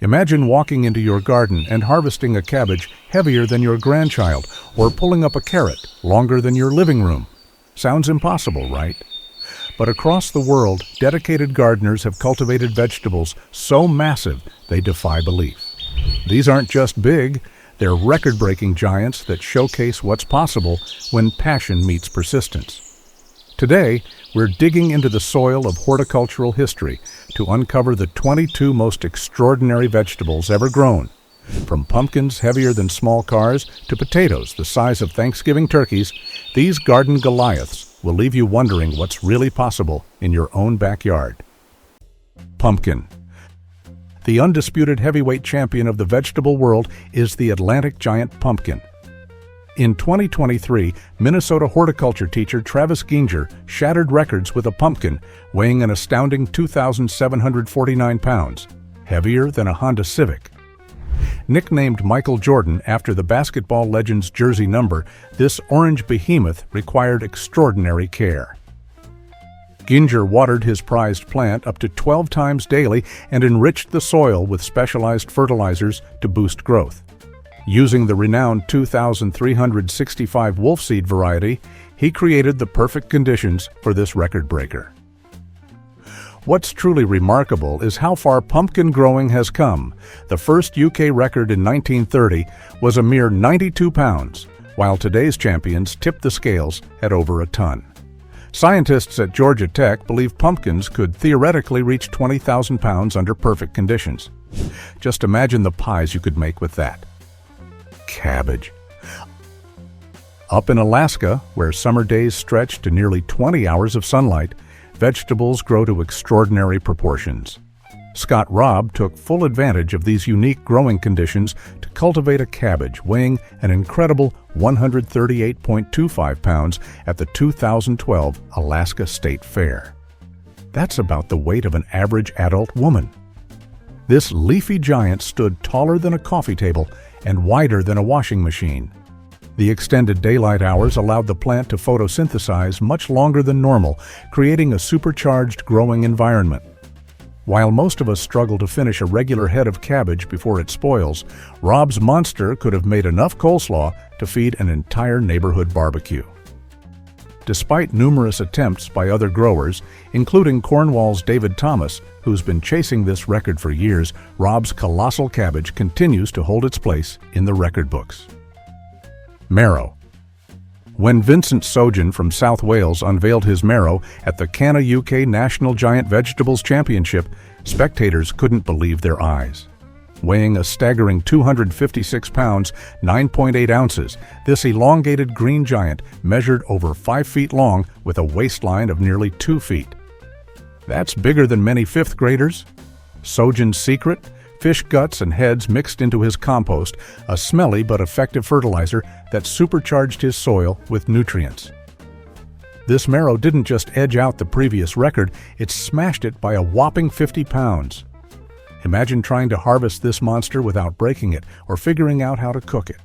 Imagine walking into your garden and harvesting a cabbage heavier than your grandchild, or pulling up a carrot longer than your living room. Sounds impossible, right? But across the world, dedicated gardeners have cultivated vegetables so massive they defy belief. These aren't just big, they're record-breaking giants that showcase what's possible when passion meets persistence. Today, we're digging into the soil of horticultural history to uncover the 22 most extraordinary vegetables ever grown. From pumpkins heavier than small cars to potatoes the size of Thanksgiving turkeys, these garden goliaths will leave you wondering what's really possible in your own backyard. Pumpkin. The undisputed heavyweight champion of the vegetable world is the Atlantic giant pumpkin. In 2023, Minnesota horticulture teacher Travis Ginger shattered records with a pumpkin weighing an astounding 2,749 pounds, heavier than a Honda Civic. Nicknamed Michael Jordan after the basketball legend's jersey number, this orange behemoth required extraordinary care. Ginger watered his prized plant up to 12 times daily and enriched the soil with specialized fertilizers to boost growth. Using the renowned 2,365 wolf seed variety, he created the perfect conditions for this record breaker. What's truly remarkable is how far pumpkin growing has come. The first UK record in 1930 was a mere 92 pounds, while today's champions tip the scales at over a ton. Scientists at Georgia Tech believe pumpkins could theoretically reach 20,000 pounds under perfect conditions. Just imagine the pies you could make with that. Cabbage. Up in Alaska, where summer days stretch to nearly 20 hours of sunlight, vegetables grow to extraordinary proportions. Scott Robb took full advantage of these unique growing conditions to cultivate a cabbage weighing an incredible 138.25 pounds at the 2012 Alaska State Fair. That's about the weight of an average adult woman. This leafy giant stood taller than a coffee table and wider than a washing machine. The extended daylight hours allowed the plant to photosynthesize much longer than normal, creating a supercharged growing environment. While most of us struggle to finish a regular head of cabbage before it spoils, Rob's monster could have made enough coleslaw to feed an entire neighborhood barbecue. Despite numerous attempts by other growers, including Cornwall's David Thomas, who's been chasing this record for years, Rob's colossal cabbage continues to hold its place in the record books. Marrow. When Vincent Sojan from South Wales unveiled his marrow at the Canna UK National Giant Vegetables Championship, spectators couldn't believe their eyes. Weighing a staggering 256 pounds, 9.8 ounces, this elongated green giant measured over 5 feet long with a waistline of nearly 2 feet. That's bigger than many fifth graders. Sojan's secret? Fish guts and heads mixed into his compost, a smelly but effective fertilizer that supercharged his soil with nutrients. This marrow didn't just edge out the previous record, it smashed it by a whopping 50 pounds. Imagine trying to harvest this monster without breaking it or figuring out how to cook it.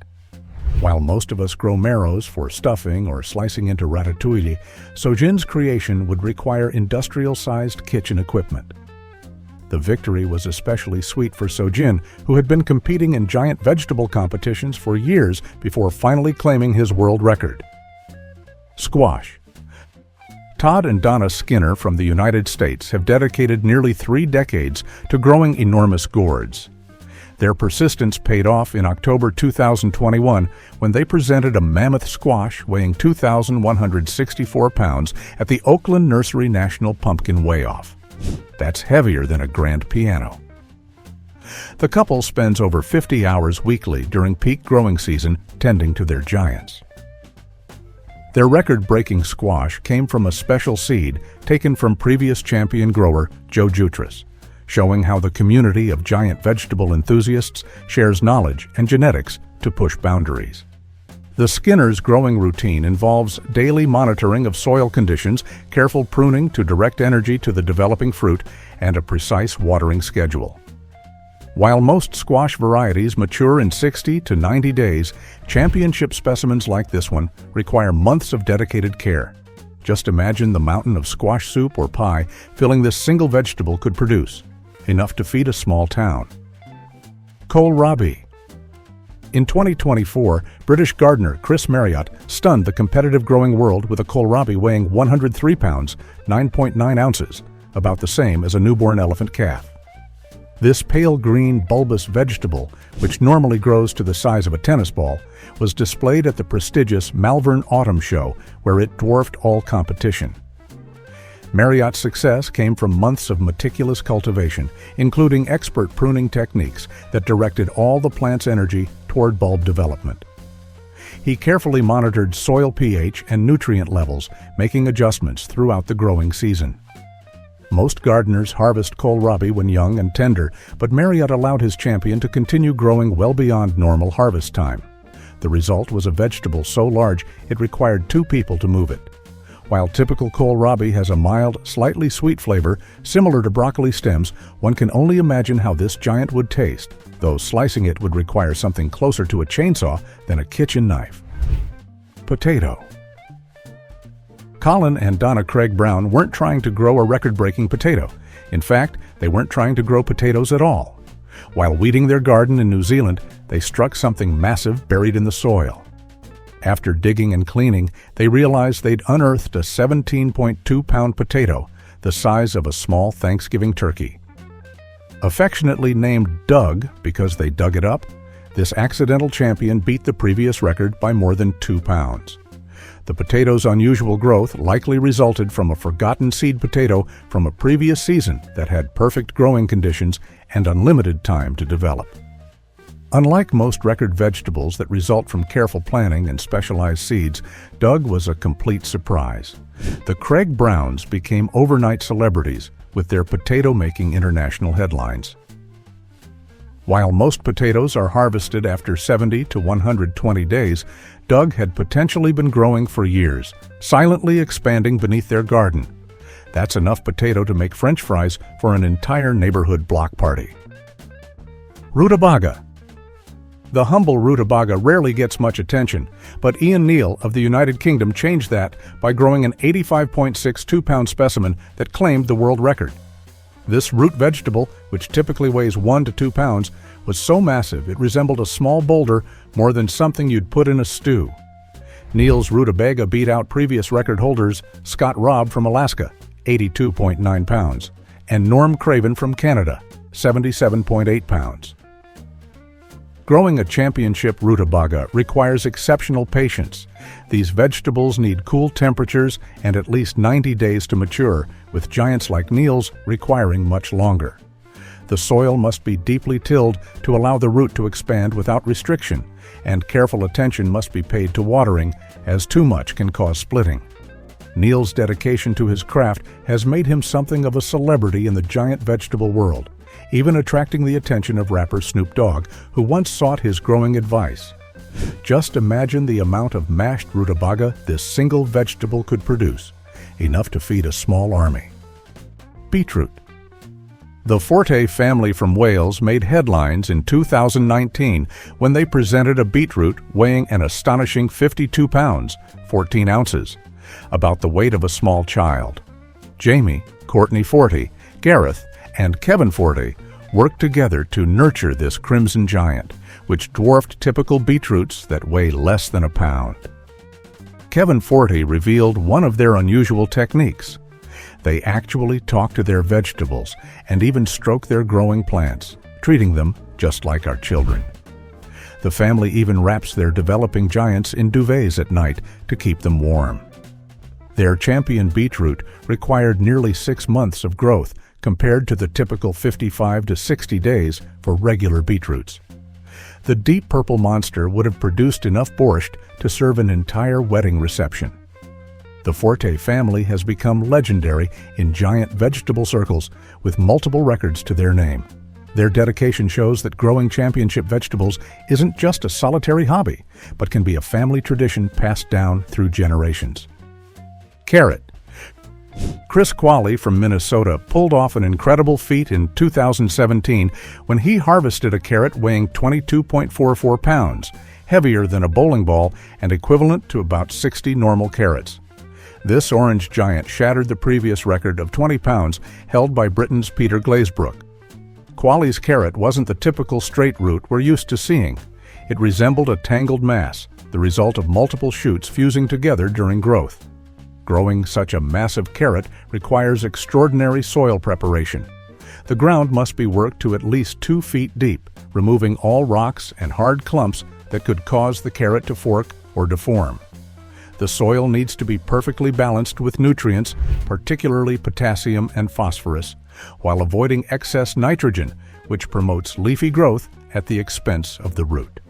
While most of us grow marrows for stuffing or slicing into ratatouille, Sojan's creation would require industrial-sized kitchen equipment. The victory was especially sweet for Sojan, who had been competing in giant vegetable competitions for years before finally claiming his world record. Squash. Todd and Donna Skinner from the United States have dedicated nearly 3 decades to growing enormous gourds. Their persistence paid off in October 2021 when they presented a mammoth squash weighing 2,164 pounds at the Oakland Nursery National Pumpkin Weigh-Off. That's heavier than a grand piano. The couple spends over 50 hours weekly during peak growing season tending to their giants. Their record-breaking squash came from a special seed taken from previous champion grower Joe Jutras, showing how the community of giant vegetable enthusiasts shares knowledge and genetics to push boundaries. The Skinner's growing routine involves daily monitoring of soil conditions, careful pruning to direct energy to the developing fruit, and a precise watering schedule. While most squash varieties mature in 60 to 90 days, championship specimens like this one require months of dedicated care. Just imagine the mountain of squash soup or pie filling this single vegetable could produce, enough to feed a small town. Kohlrabi. In 2024, British gardener Chris Marriott stunned the competitive growing world with a kohlrabi weighing 103 pounds, 9.9 ounces, about the same as a newborn elephant calf. This pale green bulbous vegetable, which normally grows to the size of a tennis ball, was displayed at the prestigious Malvern Autumn Show, where it dwarfed all competition. Marriott's success came from months of meticulous cultivation, including expert pruning techniques that directed all the plant's energy toward bulb development. He carefully monitored soil pH and nutrient levels, making adjustments throughout the growing season. Most gardeners harvest kohlrabi when young and tender, but Marriott allowed his champion to continue growing well beyond normal harvest time. The result was a vegetable so large it required 2 people to move it. While typical kohlrabi has a mild, slightly sweet flavor similar to broccoli stems, one can only imagine how this giant would taste, though slicing it would require something closer to a chainsaw than a kitchen knife. Potato. Colin and Donna Craig Brown weren't trying to grow a record-breaking potato. In fact, they weren't trying to grow potatoes at all. While weeding their garden in New Zealand, they struck something massive buried in the soil. After digging and cleaning, they realized they'd unearthed a 17.2-pound potato, the size of a small Thanksgiving turkey. Affectionately named Doug because they dug it up, this accidental champion beat the previous record by more than 2 pounds. The potato's unusual growth likely resulted from a forgotten seed potato from a previous season that had perfect growing conditions and unlimited time to develop. Unlike most record vegetables that result from careful planting and specialized seeds, Doug was a complete surprise. The Craig Browns became overnight celebrities with their potato-making international headlines. While most potatoes are harvested after 70 to 120 days, Doug had potentially been growing for years, silently expanding beneath their garden. That's enough potato to make French fries for an entire neighborhood block party. Rutabaga. The humble rutabaga rarely gets much attention, but Ian Neal of the United Kingdom changed that by growing an 85.6 2-pound specimen that claimed the world record. This root vegetable, which typically weighs 1 to 2 pounds, was so massive it resembled a small boulder more than something you'd put in a stew. Neal's rutabaga beat out previous record holders Scott Robb from Alaska, 82.9 pounds, and Norm Craven from Canada, 77.8 pounds. Growing a championship rutabaga requires exceptional patience. These vegetables need cool temperatures and at least 90 days to mature, with giants like Neal's requiring much longer. The soil must be deeply tilled to allow the root to expand without restriction, and careful attention must be paid to watering, as too much can cause splitting. Neal's dedication to his craft has made him something of a celebrity in the giant vegetable world, even attracting the attention of rapper Snoop Dogg, who once sought his growing advice. Just imagine the amount of mashed rutabaga this single vegetable could produce, enough to feed a small army. Beetroot. The Forte family from Wales made headlines in 2019 when they presented a beetroot weighing an astonishing 52 pounds, 14 ounces, about the weight of a small child. Jamie, Courtney Forte, Gareth, and Kevin Forte worked together to nurture this crimson giant, which dwarfed typical beetroots that weigh less than a pound. Kevin Forte revealed one of their unusual techniques. They actually talk to their vegetables and even stroke their growing plants, treating them just like our children. The family even wraps their developing giants in duvets at night to keep them warm. Their champion beetroot required nearly 6 months of growth compared to the typical 55 to 60 days for regular beetroots. The deep purple monster would have produced enough borscht to serve an entire wedding reception. The Forte family has become legendary in giant vegetable circles with multiple records to their name. Their dedication shows that growing championship vegetables isn't just a solitary hobby, but can be a family tradition passed down through generations. Carrot. Chris Qualley from Minnesota pulled off an incredible feat in 2017 when he harvested a carrot weighing 22.44 pounds, heavier than a bowling ball and equivalent to about 60 normal carrots. This orange giant shattered the previous record of 20 pounds held by Britain's Peter Glazebrook. Quali's carrot wasn't the typical straight root we're used to seeing. It resembled a tangled mass, the result of multiple shoots fusing together during growth. Growing such a massive carrot requires extraordinary soil preparation. The ground must be worked to at least 2 feet deep, removing all rocks and hard clumps that could cause the carrot to fork or deform. The soil needs to be perfectly balanced with nutrients, particularly potassium and phosphorus, while avoiding excess nitrogen, which promotes leafy growth at the expense of the root.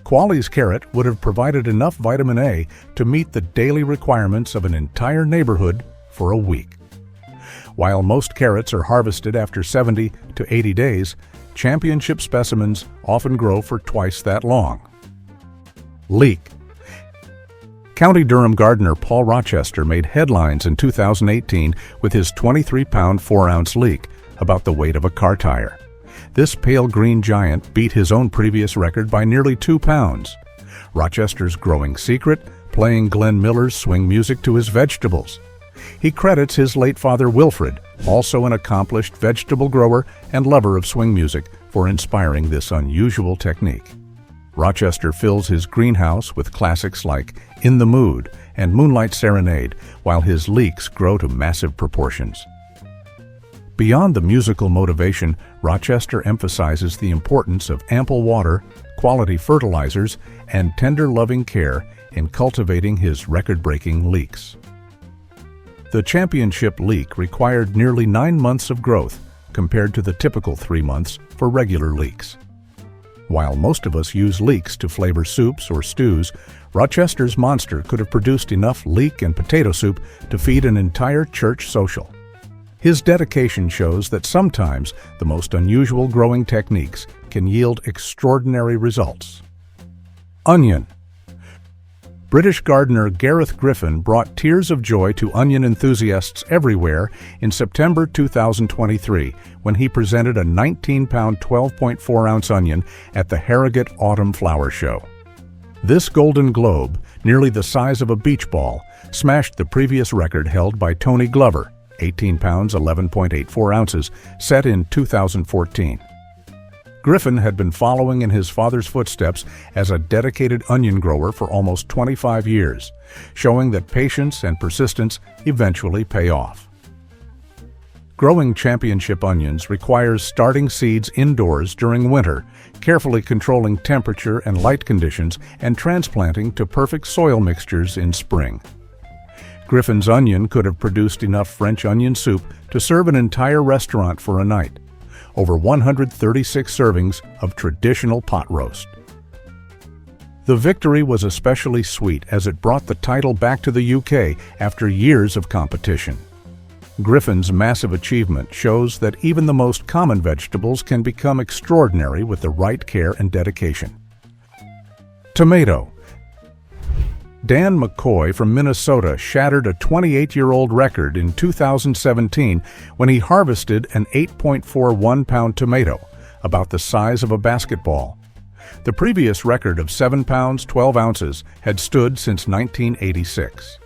Quali's carrot would have provided enough vitamin A to meet the daily requirements of an entire neighborhood for a week. While most carrots are harvested after 70 to 80 days, championship specimens often grow for twice that long. Leek. County Durham gardener Paul Rochester made headlines in 2018 with his 23-pound 4-ounce leek, about the weight of a car tire. This pale green giant beat his own previous record by nearly 2 pounds. Rochester's growing secret, playing Glenn Miller's swing music to his vegetables. He credits his late father Wilfred, also an accomplished vegetable grower and lover of swing music, for inspiring this unusual technique. Rochester fills his greenhouse with classics like In the Mood and Moonlight Serenade, while his leeks grow to massive proportions. Beyond the musical motivation, Rochester emphasizes the importance of ample water, quality fertilizers, and tender loving care in cultivating his record-breaking leeks. The championship leek required nearly 9 months of growth, compared to the typical 3 months for regular leeks. While most of us use leeks to flavor soups or stews, Rochester's monster could have produced enough leek and potato soup to feed an entire church social. His dedication shows that sometimes the most unusual growing techniques can yield extraordinary results. Onion. British gardener Gareth Griffin brought tears of joy to onion enthusiasts everywhere in September 2023 when he presented a 19-pound 12.4-ounce onion at the Harrogate Autumn Flower Show. This golden globe, nearly the size of a beach ball, smashed the previous record held by Tony Glover, 18 pounds 11.84 ounces, set in 2014. Griffin had been following in his father's footsteps as a dedicated onion grower for almost 25 years, showing that patience and persistence eventually pay off. Growing championship onions requires starting seeds indoors during winter, carefully controlling temperature and light conditions, and transplanting to perfect soil mixtures in spring. Griffin's onion could have produced enough French onion soup to serve an entire restaurant for a night. Over 136 servings of traditional pot roast. The victory was especially sweet as it brought the title back to the UK after years of competition. Griffin's massive achievement shows that even the most common vegetables can become extraordinary with the right care and dedication. Tomato. Dan McCoy from Minnesota shattered a 28-year-old record in 2017 when he harvested an 8.41-pound tomato, about the size of a basketball. The previous record of 7 pounds 12 ounces had stood since 1986.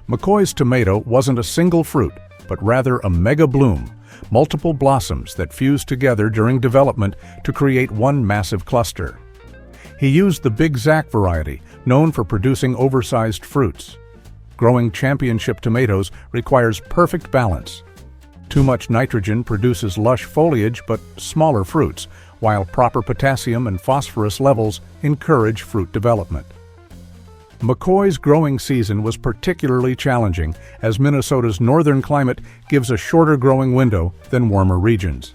McCoy's tomato wasn't a single fruit, but rather a mega bloom, multiple blossoms that fused together during development to create one massive cluster. He used the Big Zack variety, known for producing oversized fruits. Growing championship tomatoes requires perfect balance. Too much nitrogen produces lush foliage but smaller fruits, while proper potassium and phosphorus levels encourage fruit development. McCoy's growing season was particularly challenging, as Minnesota's northern climate gives a shorter growing window than warmer regions.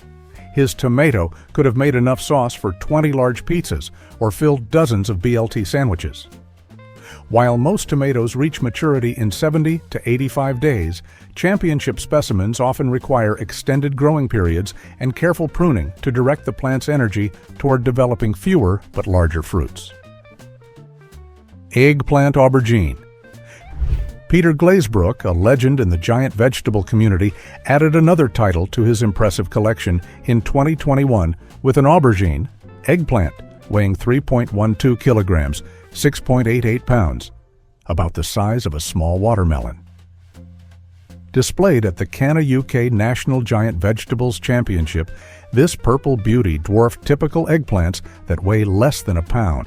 His tomato could have made enough sauce for 20 large pizzas or filled dozens of BLT sandwiches. While most tomatoes reach maturity in 70 to 85 days, championship specimens often require extended growing periods and careful pruning to direct the plant's energy toward developing fewer but larger fruits. Eggplant aubergine. Peter Glazebrook, a legend in the giant vegetable community, added another title to his impressive collection in 2021 with an aubergine, Eggplant, weighing 3.12 kilograms, 6.88 pounds, about the size of a small watermelon. Displayed at the Canna UK National Giant Vegetables Championship, this purple beauty dwarfed typical eggplants that weigh less than a pound.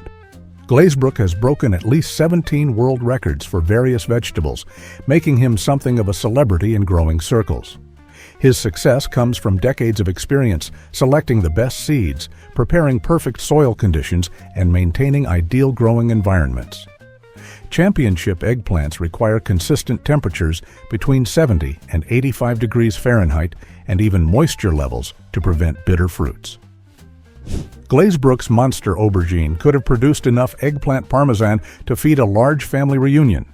Glazebrook has broken at least 17 world records for various vegetables, making him something of a celebrity in growing circles. His success comes from decades of experience selecting the best seeds, preparing perfect soil conditions, and maintaining ideal growing environments. Championship eggplants require consistent temperatures between 70 and 85 degrees Fahrenheit and even moisture levels to prevent bitter fruits. Glazebrook's monster aubergine could have produced enough eggplant parmesan to feed a large family reunion.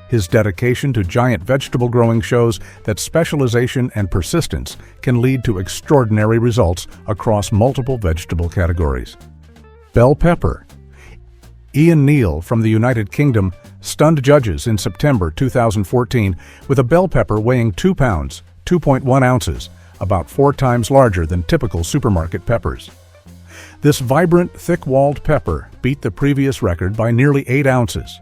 His dedication to giant vegetable growing shows that specialization and persistence can lead to extraordinary results across multiple vegetable categories. Bell pepper. Ian Neal from the United Kingdom stunned judges in September 2014 with a bell pepper weighing 2 pounds, 2.1 ounces, about 4 times larger than typical supermarket peppers. This vibrant, thick-walled pepper beat the previous record by nearly 8 ounces.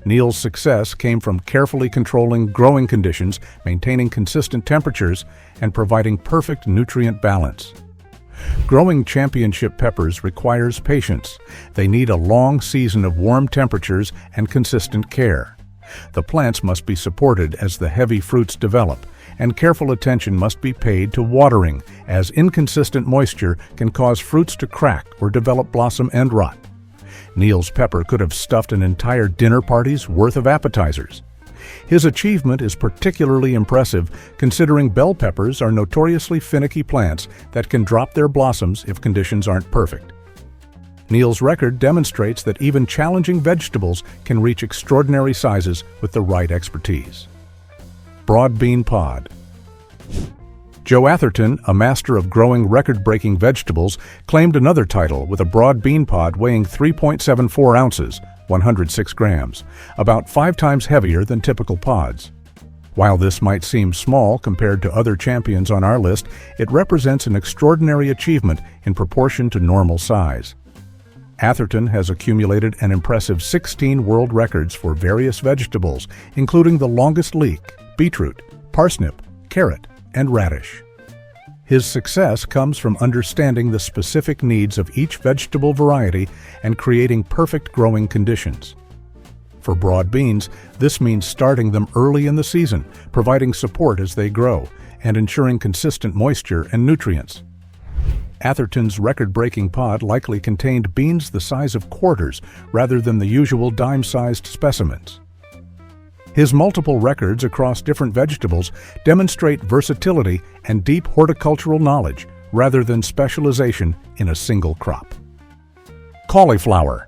Neal's success came from carefully controlling growing conditions, maintaining consistent temperatures, and providing perfect nutrient balance. Growing championship peppers requires patience. They need a long season of warm temperatures and consistent care. The plants must be supported as the heavy fruits develop, and careful attention must be paid to watering, as inconsistent moisture can cause fruits to crack or develop blossom end rot. Neal's pepper could have stuffed an entire dinner party's worth of appetizers. His achievement is particularly impressive considering bell peppers are notoriously finicky plants that can drop their blossoms if conditions aren't perfect. Neal's record demonstrates that even challenging vegetables can reach extraordinary sizes with the right expertise. Broad bean pod. Joe Atherton, a master of growing record-breaking vegetables, claimed another title with a broad bean pod weighing 3.74 ounces, 106 grams, about 5 times heavier than typical pods. While this might seem small compared to other champions on our list, it represents an extraordinary achievement in proportion to normal size. Atherton has accumulated an impressive 16 world records for various vegetables, including the longest leek, beetroot, parsnip, carrot, and radish. His success comes from understanding the specific needs of each vegetable variety and creating perfect growing conditions. For broad beans, this means starting them early in the season, providing support as they grow, and ensuring consistent moisture and nutrients. Atherton's record-breaking pod likely contained beans the size of quarters rather than the usual dime-sized specimens. His multiple records across different vegetables demonstrate versatility and deep horticultural knowledge rather than specialization in a single crop. Cauliflower.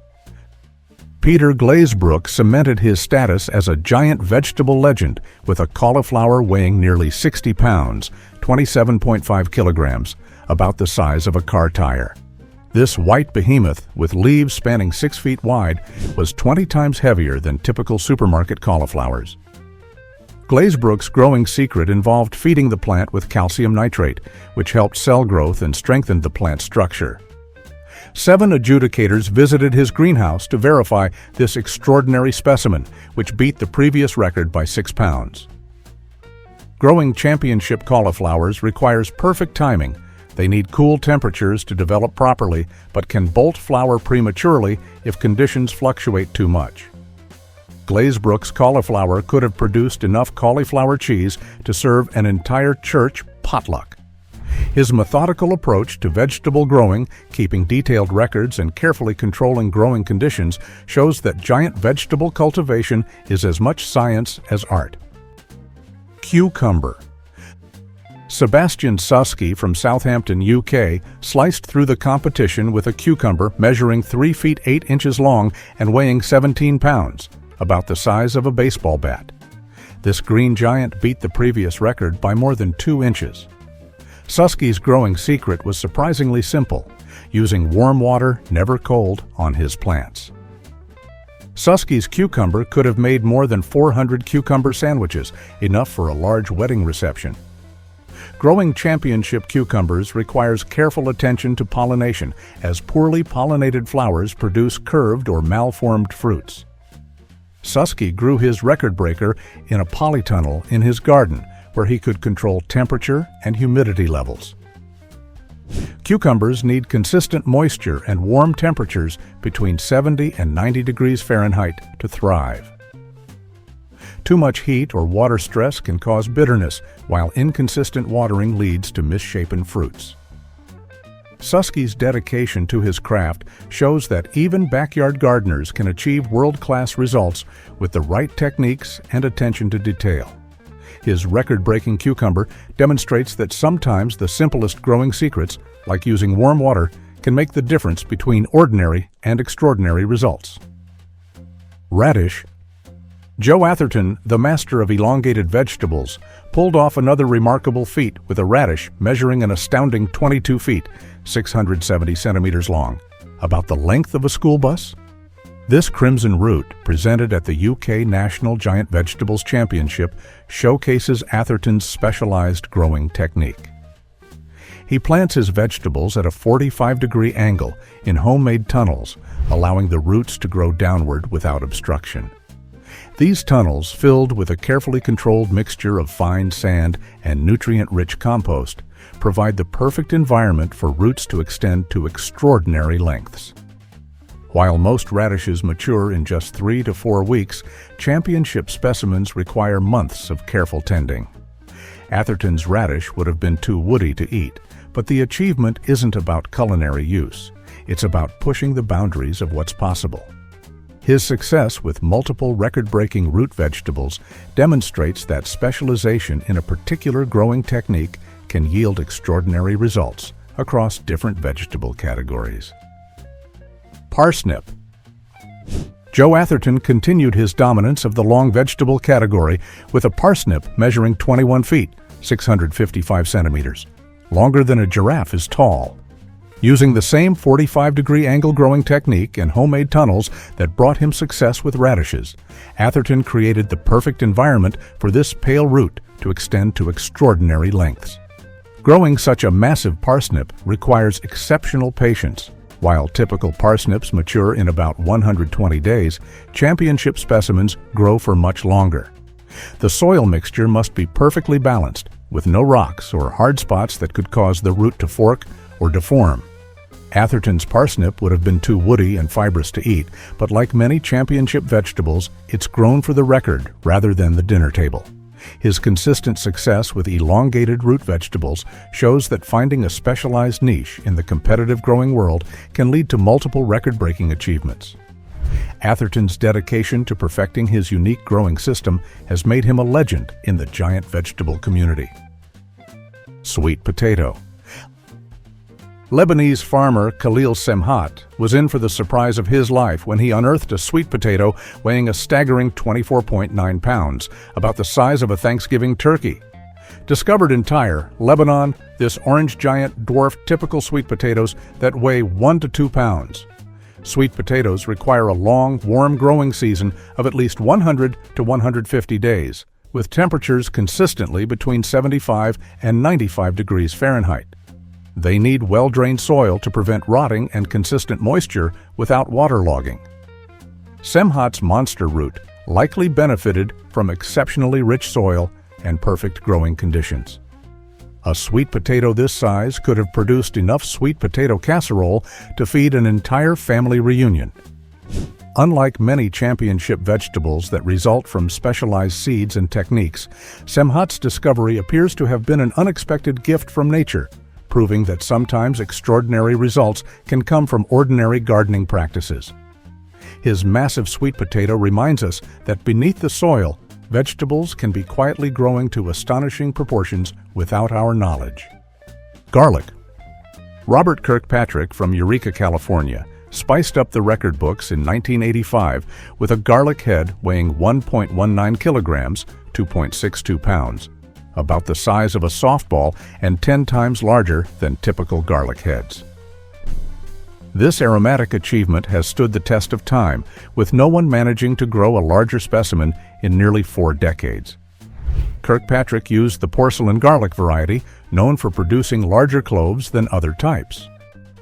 Peter Glazebrook cemented his status as a giant vegetable legend with a cauliflower weighing nearly 60 pounds, 27.5 kilograms, about the size of a car tire. This white behemoth, with leaves spanning 6 feet wide, was 20 times heavier than typical supermarket cauliflowers. Glazebrook's growing secret involved feeding the plant with calcium nitrate, which helped cell growth and strengthened the plant's structure. 7 adjudicators visited his greenhouse to verify this extraordinary specimen, which beat the previous record by 6 pounds. Growing championship cauliflowers requires perfect timing. They need cool temperatures to develop properly, but can bolt flower prematurely if conditions fluctuate too much. Glazebrook's cauliflower could have produced enough cauliflower cheese to serve an entire church potluck. His methodical approach to vegetable growing, keeping detailed records and carefully controlling growing conditions, shows that giant vegetable cultivation is as much science as art. Cucumber. Sebastian Susky from Southampton, UK, sliced through the competition with a cucumber measuring 3 feet 8 inches long and weighing 17 pounds, about the size of a baseball bat. This green giant beat the previous record by more than 2 inches. Susky's growing secret was surprisingly simple, using warm water, never cold, on his plants. Susky's cucumber could have made more than 400 cucumber sandwiches, enough for a large wedding reception. Growing championship cucumbers requires careful attention to pollination, as poorly pollinated flowers produce curved or malformed fruits. Susky grew his record breaker in a polytunnel in his garden, where he could control temperature and humidity levels. Cucumbers need consistent moisture and warm temperatures between 70 and 90 degrees Fahrenheit to thrive. Too much heat or water stress can cause bitterness, while inconsistent watering leads to misshapen fruits. Susky's dedication to his craft shows that even backyard gardeners can achieve world-class results with the right techniques and attention to detail. His record-breaking cucumber demonstrates that sometimes the simplest growing secrets, like using warm water, can make the difference between ordinary and extraordinary results. Radish. Joe Atherton, the master of elongated vegetables, pulled off another remarkable feat with a radish measuring an astounding 22 feet, 670 centimeters long, about the length of a school bus. This crimson root, presented at the UK National Giant Vegetables Championship, showcases Atherton's specialized growing technique. He plants his vegetables at a 45-degree angle in homemade tunnels, allowing the roots to grow downward without obstruction. These tunnels, filled with a carefully controlled mixture of fine sand and nutrient-rich compost, provide the perfect environment for roots to extend to extraordinary lengths. While most radishes mature in just 3 to 4 weeks, championship specimens require months of careful tending. Atherton's radish would have been too woody to eat, but the achievement isn't about culinary use. It's about pushing the boundaries of what's possible. His success with multiple record-breaking root vegetables demonstrates that specialization in a particular growing technique can yield extraordinary results across different vegetable categories. Parsnip. Joe Atherton continued his dominance of the long vegetable category with a parsnip measuring 21 feet, 655 centimeters. Longer than a giraffe is tall. Using the same 45-degree angle growing technique and homemade tunnels that brought him success with radishes, Atherton created the perfect environment for this pale root to extend to extraordinary lengths. Growing such a massive parsnip requires exceptional patience. While typical parsnips mature in about 120 days, championship specimens grow for much longer. The soil mixture must be perfectly balanced, with no rocks or hard spots that could cause the root to fork or deform. Atherton's parsnip would have been too woody and fibrous to eat, but like many championship vegetables, it's grown for the record rather than the dinner table. His consistent success with elongated root vegetables shows that finding a specialized niche in the competitive growing world can lead to multiple record-breaking achievements. Atherton's dedication to perfecting his unique growing system has made him a legend in the giant vegetable community. Sweet potato. Lebanese farmer Khalil Semhat was in for the surprise of his life when he unearthed a sweet potato weighing a staggering 24.9 pounds, about the size of a Thanksgiving turkey. Discovered in Tyre, Lebanon, this orange giant dwarfed typical sweet potatoes that weigh 1 to 2 pounds. Sweet potatoes require a long, warm growing season of at least 100 to 150 days, with temperatures consistently between 75 and 95 degrees Fahrenheit. They need well-drained soil to prevent rotting and consistent moisture without waterlogging. Semhat's monster root likely benefited from exceptionally rich soil and perfect growing conditions. A sweet potato this size could have produced enough sweet potato casserole to feed an entire family reunion. Unlike many championship vegetables that result from specialized seeds and techniques, Semhat's discovery appears to have been an unexpected gift from nature, proving that sometimes extraordinary results can come from ordinary gardening practices. His massive sweet potato reminds us that beneath the soil, vegetables can be quietly growing to astonishing proportions without our knowledge. Garlic. Robert Kirkpatrick from Eureka, California, spiced up the record books in 1985 with a garlic head weighing 1.19 kilograms, 2.62 pounds. About the size of a softball and 10 times larger than typical garlic heads. This aromatic achievement has stood the test of time, with no one managing to grow a larger specimen in nearly 4 decades. Kirkpatrick used the porcelain garlic variety, known for producing larger cloves than other types.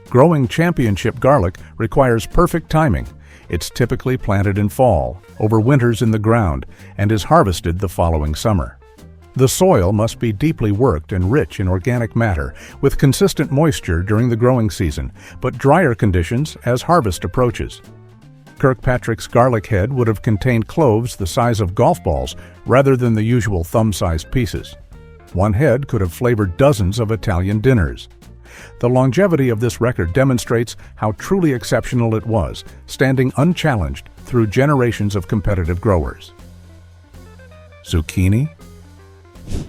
Growing championship garlic requires perfect timing. It's typically planted in fall, overwinters in the ground, and is harvested the following summer. The soil must be deeply worked and rich in organic matter, with consistent moisture during the growing season, but drier conditions as harvest approaches. Kirkpatrick's garlic head would have contained cloves the size of golf balls rather than the usual thumb-sized pieces. One head could have flavored dozens of Italian dinners. The longevity of this record demonstrates how truly exceptional it was, standing unchallenged through generations of competitive growers. Zucchini?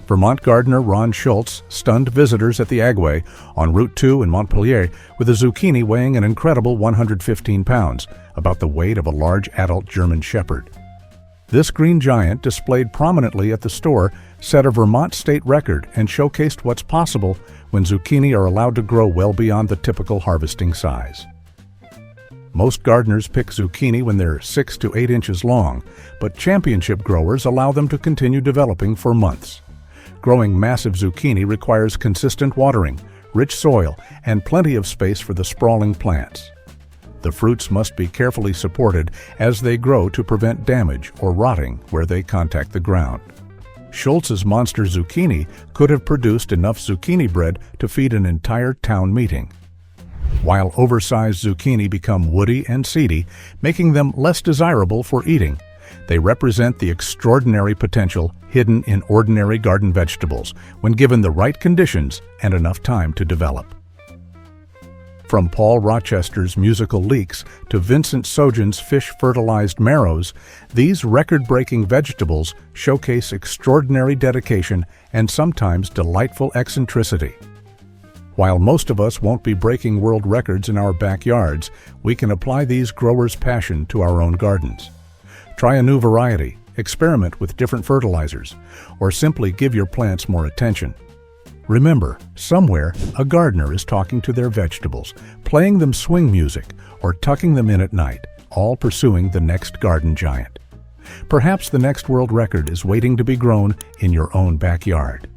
Vermont gardener Ron Schultz stunned visitors at the Agway on Route 2 in Montpelier with a zucchini weighing an incredible 115 pounds, about the weight of a large adult German Shepherd. This green giant, displayed prominently at the store, set a Vermont state record and showcased what's possible when zucchini are allowed to grow well beyond the typical harvesting size. Most gardeners pick zucchini when they're 6 to 8 inches long, but championship growers allow them to continue developing for months. Growing massive zucchini requires consistent watering, rich soil, and plenty of space for the sprawling plants. The fruits must be carefully supported as they grow to prevent damage or rotting where they contact the ground. Schultz's monster zucchini could have produced enough zucchini bread to feed an entire town meeting. While oversized zucchini become woody and seedy, making them less desirable for eating, they represent the extraordinary potential hidden in ordinary garden vegetables when given the right conditions and enough time to develop. From Paul Rochester's musical Leeks to Vincent Sojan's fish-fertilized Marrows, these record-breaking vegetables showcase extraordinary dedication and sometimes delightful eccentricity. While most of us won't be breaking world records in our backyards, we can apply these growers' passion to our own gardens. Try a new variety, experiment with different fertilizers, or simply give your plants more attention. Remember, somewhere, a gardener is talking to their vegetables, playing them swing music, or tucking them in at night, all pursuing the next garden giant. Perhaps the next world record is waiting to be grown in your own backyard.